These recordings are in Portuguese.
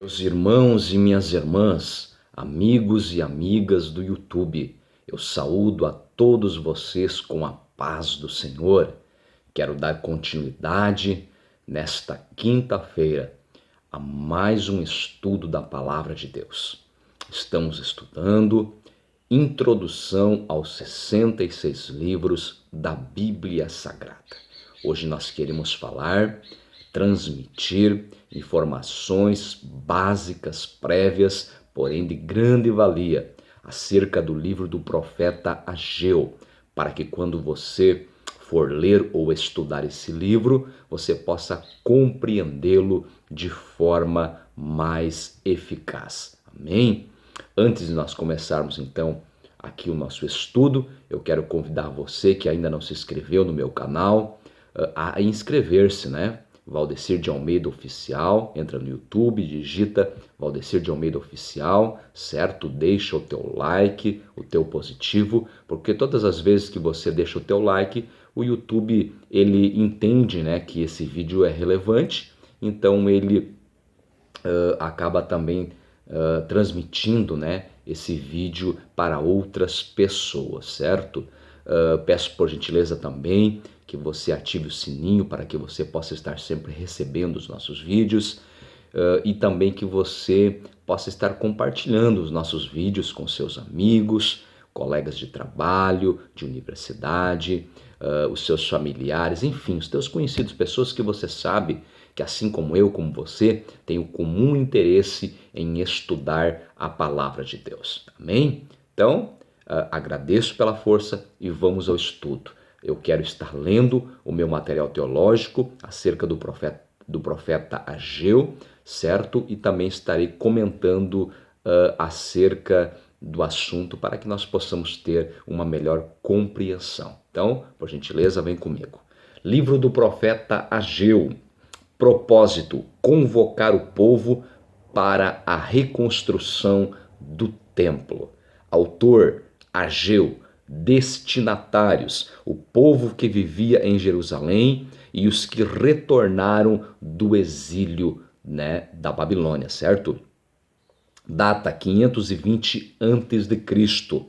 Meus irmãos e minhas irmãs, amigos e amigas do YouTube, eu saúdo a todos vocês com a paz do Senhor. Quero dar continuidade nesta quinta-feira a mais um estudo da Palavra de Deus. Estamos estudando Introdução aos 66 livros da Bíblia Sagrada. Hoje nós queremos transmitir informações básicas, prévias, porém de grande valia, acerca do livro do profeta Ageu, para que quando você for ler ou estudar esse livro, você possa compreendê-lo de forma mais eficaz. Amém? Antes de nós começarmos então aqui o nosso estudo, eu quero convidar você que ainda não se inscreveu no meu canal a inscrever-se, né? Valdecir de Almeida Oficial, entra no YouTube, digita Valdecir de Almeida Oficial, certo? Deixa o teu like, o teu positivo, porque todas as vezes que você deixa o teu like, o YouTube ele entende, né, que esse vídeo é relevante, então ele acaba também transmitindo, né, esse vídeo para outras pessoas, certo? Peço por gentileza também que você ative o sininho para que você possa estar sempre recebendo os nossos vídeos e também que você possa estar compartilhando os nossos vídeos com seus amigos, colegas de trabalho, de universidade, os seus familiares, enfim, os teus conhecidos, pessoas que você sabe que assim como eu, como você, tem o comum interesse em estudar a palavra de Deus. Amém? Então, agradeço pela força e vamos ao estudo. Eu quero estar lendo o meu material teológico acerca do profeta Ageu, certo? E também estarei comentando acerca do assunto para que nós possamos ter uma melhor compreensão. Então, por gentileza, vem comigo. Livro do profeta Ageu. Propósito: convocar o povo para a reconstrução do templo. Autor: Ageu. Destinatários: o povo que vivia em Jerusalém e os que retornaram do exílio, né, da Babilônia, certo? Data: 520 a.C.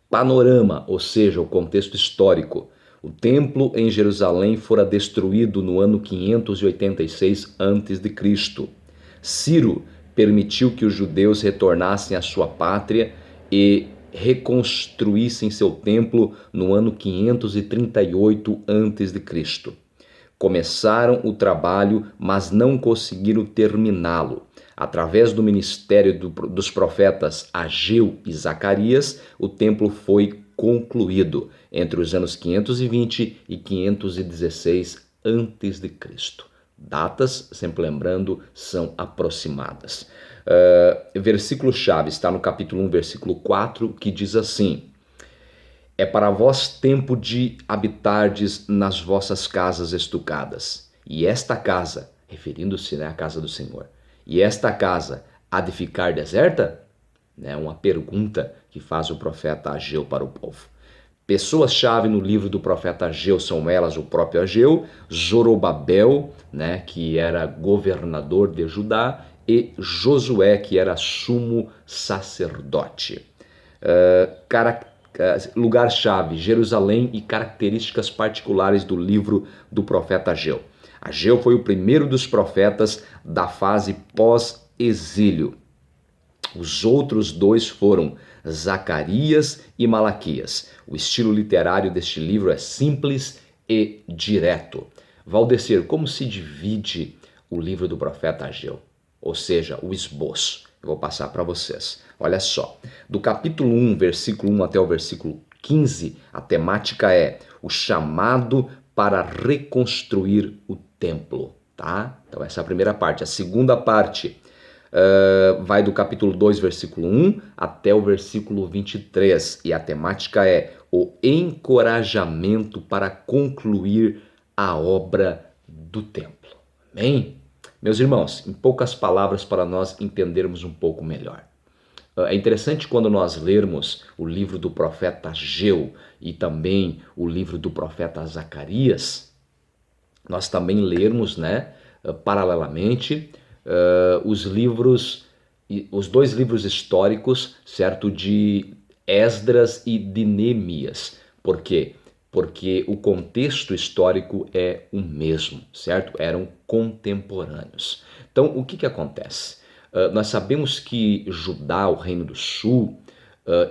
Panorama, ou seja, o contexto histórico. O templo em Jerusalém fora destruído no ano 586 a.C. Ciro permitiu que os judeus retornassem à sua pátria e reconstruíssem seu templo no ano 538 a.C. Começaram o trabalho, mas não conseguiram terminá-lo. Através do ministério dos profetas Ageu e Zacarias, o templo foi concluído entre os anos 520 e 516 a.C. Datas, sempre lembrando, são aproximadas. Versículo-chave está no capítulo 1, versículo 4, que diz assim: é para vós tempo de habitardes nas vossas casas estucadas. E esta casa, referindo-se, né, à casa do Senhor, e esta casa há de ficar deserta? Né, uma pergunta que faz o profeta Ageu para o povo. Pessoas-chave no livro do profeta Ageu são elas o próprio Ageu, Zorobabel, né, que era governador de Judá, e Josué, que era sumo sacerdote. Lugar-chave: Jerusalém e características particulares do livro do profeta Ageu. Ageu foi o primeiro dos profetas da fase pós-exílio. Os outros dois foram Zacarias e Malaquias. O estilo literário deste livro é simples e direto. Valdecir, como se divide o livro do profeta Ageu? Ou seja, o esboço. Eu vou passar para vocês. Olha só, do capítulo 1, versículo 1 até o versículo 15, a temática é o chamado para reconstruir o templo, tá? Então essa é a primeira parte. A segunda parte vai do capítulo 2, versículo 1 até o versículo 23, e a temática é o encorajamento para concluir a obra do templo. Amém? Meus irmãos, em poucas palavras para nós entendermos um pouco melhor. É interessante quando nós lermos o livro do profeta Ageu e também o livro do profeta Zacarias, nós também lermos, né, paralelamente, os dois livros históricos, certo, de Esdras e de Neemias. Por quê? Porque o contexto histórico é o mesmo, certo? Eram contemporâneos. Então, o que acontece? Nós sabemos que Judá, o Reino do Sul,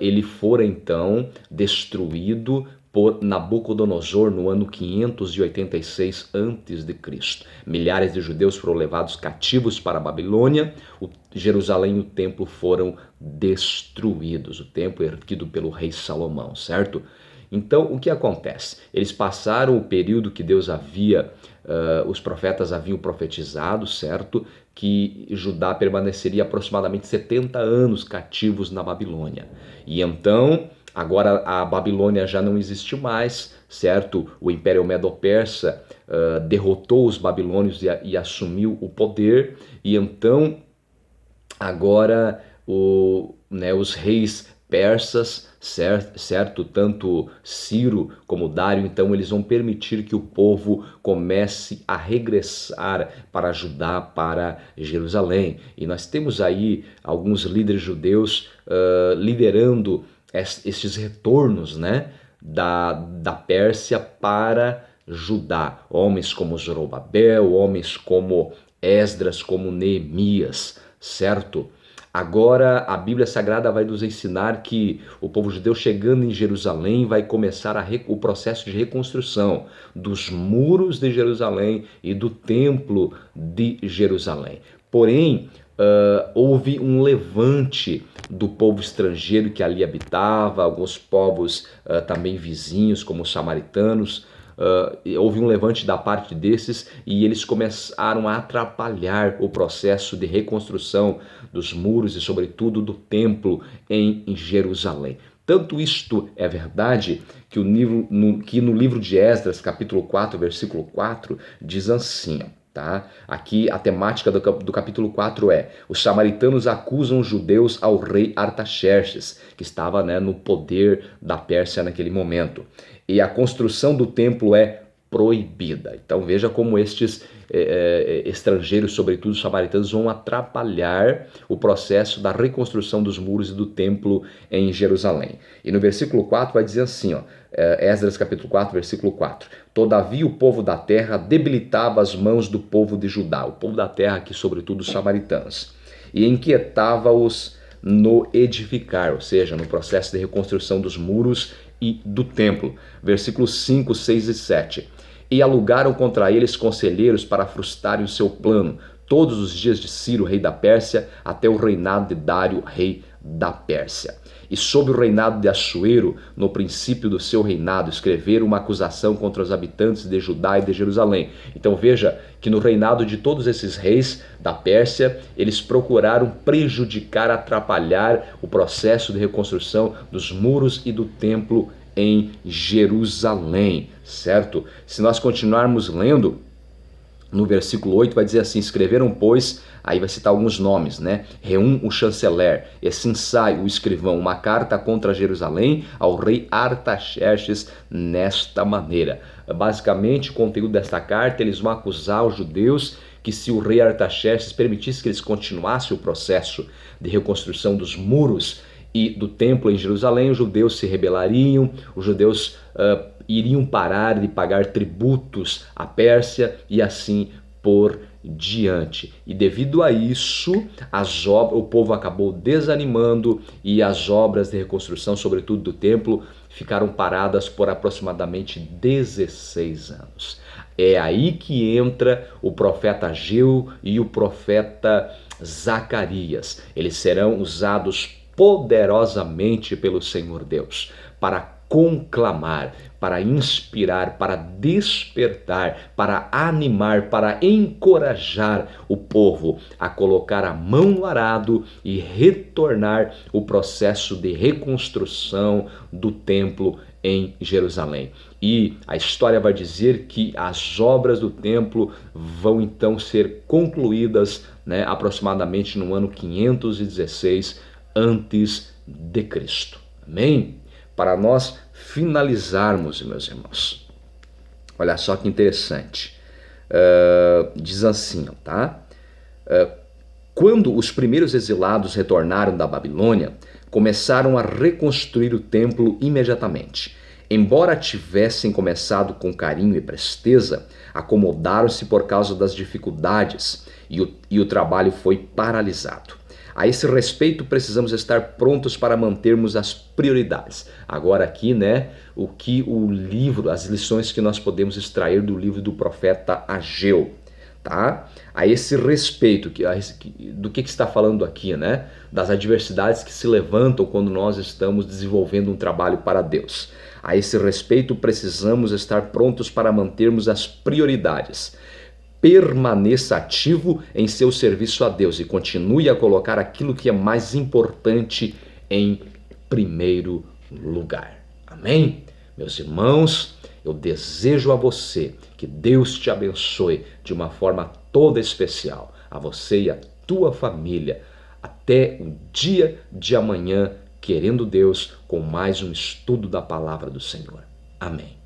ele fora então destruído por Nabucodonosor no ano 586 a.C. Milhares de judeus foram levados cativos para a Babilônia, Jerusalém e o templo foram destruídos, o templo erguido pelo rei Salomão, certo? Então, o que acontece? Eles passaram o período que Deus havia, os profetas haviam profetizado, certo? Que Judá permaneceria aproximadamente 70 anos cativos na Babilônia. E então, agora a Babilônia já não existe mais, certo? O Império Medo-Persa derrotou os babilônios e assumiu o poder. E então, agora os reis persas, certo? Tanto Ciro como Dário, então eles vão permitir que o povo comece a regressar para Judá, para Jerusalém. E nós temos aí alguns líderes judeus liderando esses retornos, né, da Pérsia para Judá. Homens como Zorobabel, homens como Esdras, como Neemias, certo? Agora a Bíblia Sagrada vai nos ensinar que o povo judeu chegando em Jerusalém vai começar o processo de reconstrução dos muros de Jerusalém e do templo de Jerusalém. Porém, houve um levante do povo estrangeiro que ali habitava, alguns povos também vizinhos, como os samaritanos. Houve um levante da parte desses e eles começaram a atrapalhar o processo de reconstrução dos muros e sobretudo do templo em Jerusalém. Tanto isto é verdade que no livro de Esdras, capítulo 4, versículo 4, diz assim, tá? Aqui a temática do capítulo 4 é: os samaritanos acusam os judeus ao rei Artaxerxes, que estava, né, no poder da Pérsia naquele momento. E a construção do templo é proibida. Então veja como estes estrangeiros, sobretudo os samaritanos, vão atrapalhar o processo da reconstrução dos muros e do templo em Jerusalém. E no versículo 4 vai dizer assim, ó, Esdras capítulo 4, versículo 4. Todavia o povo da terra debilitava as mãos do povo de Judá, o povo da terra aqui sobretudo os samaritanos, e inquietava-os no edificar, ou seja, no processo de reconstrução dos muros e do templo. Versículos 5, 6 e 7. E alugaram contra eles conselheiros para frustrarem o seu plano, todos os dias de Ciro, rei da Pérsia, até o reinado de Dário, rei da Pérsia. E sob o reinado de Assuero, no princípio do seu reinado, escreveram uma acusação contra os habitantes de Judá e de Jerusalém. Então veja que no reinado de todos esses reis da Pérsia, eles procuraram prejudicar, atrapalhar o processo de reconstrução dos muros e do templo em Jerusalém, certo? Se nós continuarmos lendo, no versículo 8 vai dizer assim: escreveram, pois, aí vai citar alguns nomes, né? Reum, o chanceler, e Sinsai, o escrivão, uma carta contra Jerusalém ao rei Artaxerxes nesta maneira. Basicamente, o conteúdo desta carta, eles vão acusar os judeus que se o rei Artaxerxes permitisse que eles continuassem o processo de reconstrução dos muros e do templo em Jerusalém, os judeus se rebelariam, os judeus iriam parar de pagar tributos à Pérsia e assim por diante. E devido a isso, o povo acabou desanimando e as obras de reconstrução, sobretudo do templo, ficaram paradas por aproximadamente 16 anos. É aí que entra o profeta Ageu e o profeta Zacarias. Eles serão usados poderosamente pelo Senhor Deus para conclamar, para inspirar, para despertar, para animar, para encorajar o povo a colocar a mão no arado e retornar o processo de reconstrução do templo em Jerusalém. E a história vai dizer que as obras do templo vão então ser concluídas, né, aproximadamente no ano 516 antes de Cristo. Amém? Para nós finalizarmos, meus irmãos, olha só que interessante. Diz assim, tá? Quando os primeiros exilados retornaram da Babilônia, começaram a reconstruir o templo imediatamente. Embora tivessem começado com carinho e presteza, acomodaram-se por causa das dificuldades e o trabalho foi paralisado. A esse respeito, precisamos estar prontos para mantermos as prioridades. Agora aqui, o que o livro, as lições que nós podemos extrair do livro do profeta Ageu. Tá? A esse respeito, do que está falando aqui, das adversidades que se levantam quando nós estamos desenvolvendo um trabalho para Deus. A esse respeito, precisamos estar prontos para mantermos as prioridades. Permaneça ativo em seu serviço a Deus e continue a colocar aquilo que é mais importante em primeiro lugar. Amém? Meus irmãos, eu desejo a você que Deus te abençoe de uma forma toda especial, a você e a tua família, até o dia de amanhã, querendo Deus, com mais um estudo da palavra do Senhor. Amém.